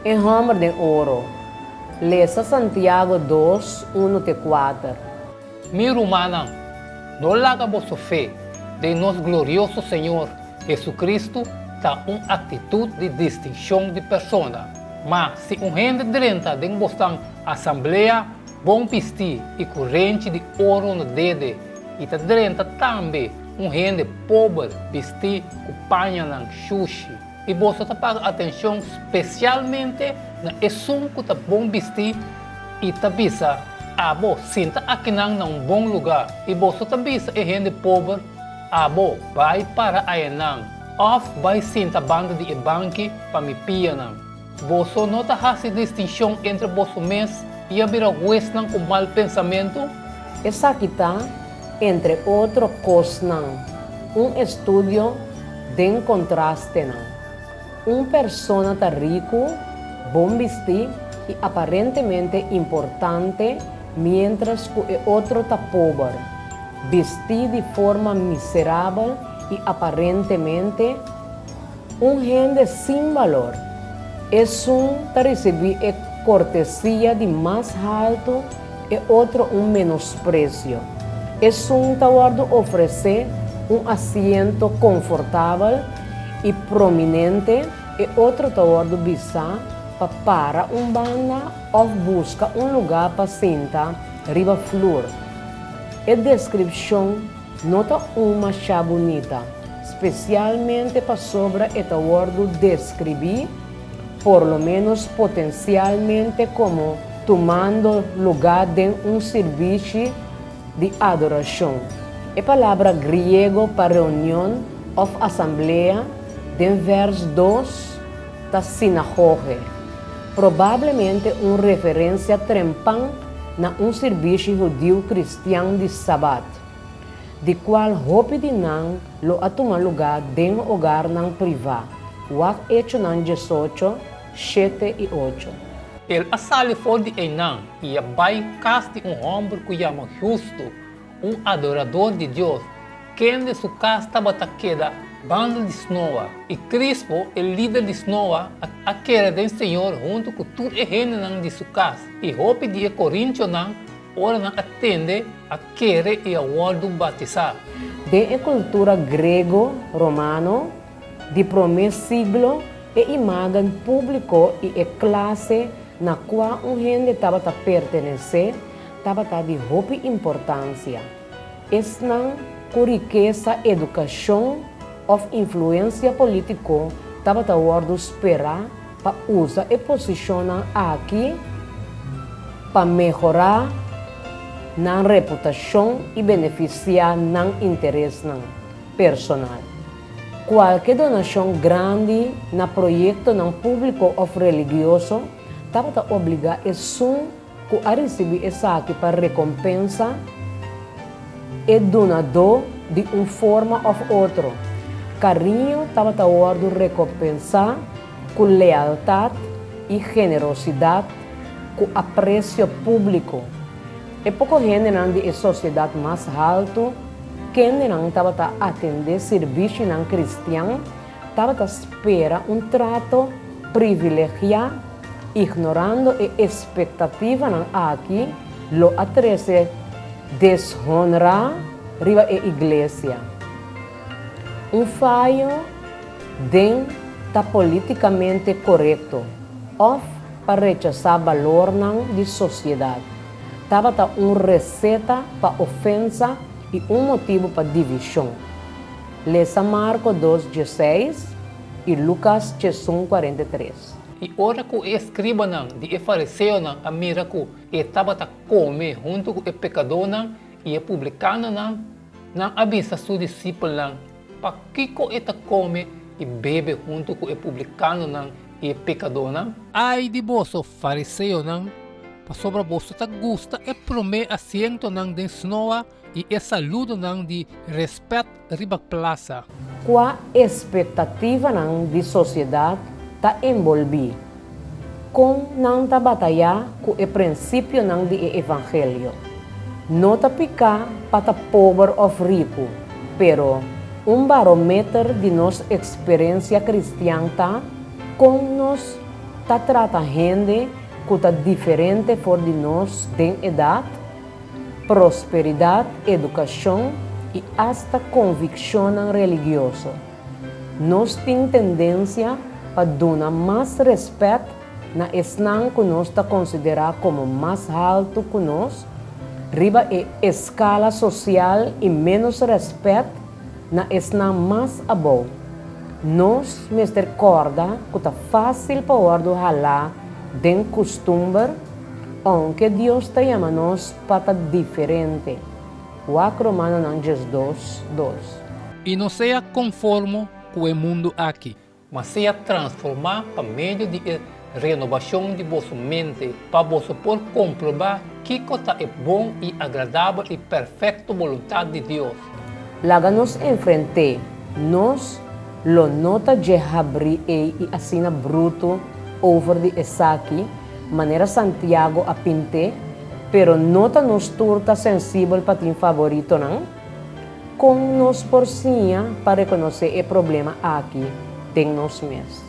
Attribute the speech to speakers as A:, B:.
A: em Homer de ouro. Lesa Santiago 2, 1-4.
B: Mi hermana, no larga vossa fé de nosso glorioso Senhor Jesucristo está uma atitude de distinção de persona. Mas se gente drenta de vossa assembleia, bom vestir e corrente de ouro no dedo, e ta drenta também gente pobre vestir com panha na sushi. E você está paga atenção especialmente na esum que está bom vestir e ta visa abo sinta aqui num bom lugar. E você ta visa e gente pobre abo vai para ayanang. Of vai sinta banda de banque para me pianang. Você não ta hace distinção entre você mesmo e a vira huesnang com mal pensamento?
A: Essa aqui está, entre outras coisas, estudo de contraste. Persona tá rico, bom vestir e aparentemente importante, mientras que o outro tá pobre, vestir de forma miserável e aparentemente gente sem valor. Tá receber cortesia de mais alto e outro menosprezo. Tá oferecer assento confortável e prominente e outro tawar do bisa para banda ou busca lugar para sentar riba flor. A descrição nota uma chá bonita, especialmente para sobre o tawar do descrever, por lo menos potencialmente como tomando lugar de serviço de adoração. A palavra grego para reunião ou assembleia de verso 2 da sinagoga, provavelmente uma referência trempang na serviço judeu cristiano de sabat, de qual Hopidinang lo atuma lugar de hogar ng privado, wak hecho ng 18, 7 e 8.
B: El asali for de Enang e a vai casti homem que chama justo, adorador de Deus, quem de sua casa estava queda banda de Snoa, e Crispo, o líder de Snoa, a queda do Senhor junto com tudo a gente de sua casa. E Hope de Coríntios, ora não atende a querer e a ordem batizar.
A: De cultura grego-romano, de primeiro siglo, e imagem público e classe na qual gente estava a pertencer, estava de Hope importância. Esta com riqueza, educação, ou influência política, estava a ordem esperar para usar e posicionar aqui para melhorar na reputação e beneficiar no interesse personal. Qualquer donação grande na projeto não público ou religioso estava a obrigar a receber essa aqui para recompensa e donador de uma forma ou outra. Carinho estava a ordem recompensar com lealdade e generosidade, com apreço público. E pouco gente de sociedade mais alta, quem não estava a atender serviço não cristiano, estava a esperar trato privilegiado, ignorando a expectativa aqui, lo atrese desonrar riba a igreja. Fallo de politicamente correto ou para rechazar valor de sociedade. Estava uma receita para ofensa e motivo para divisão. Leia Marcos 2:16 e Lucas 1:43.
B: E ora que o escriba de fariseu a mira que estava a comer junto com o pecador e o publicano não avisa seu discípulo para que ele come e bebe junto com o publicano e o pecador. Ai de vosso fariseu para sobre vosso ta gusta e promete assento de snoa e saludo de respeito riba plaza.
A: Qual expectativa de sociedade está envolvida com não ta batalhar com o princípio do evangelho. Não ta picar para pobre ou rico, pero barômetro de nossa experiência cristã com nos tá trata gente que tá diferente for de nós de idade, prosperidade, educação e hasta convicção religiosa. Nós temos tendência para dar mais respeito na esnan que nós está considerado como mais alto que nós, riba a escala social e menos respeito na esnan mais abaixo. Nós me recorda que está fácil para o ralar de costume, onde Deus está chamando nós para diferente. O Romano Nanges 2:2.
B: E não seja conforme com o mundo aqui, mas seja transformar por meio de renovação de vossa mente, para você poder comprovar que é bom e agradável e perfeita vontade de Deus.
A: Laga nos enfrente, nós lo nota de abrir e assina bruto over de Esaki, maneira Santiago a pinte, pero nota nos turta sensível para ti favorito, não? Com nos porcinha para reconhecer o problema aqui, tem nos mesmos.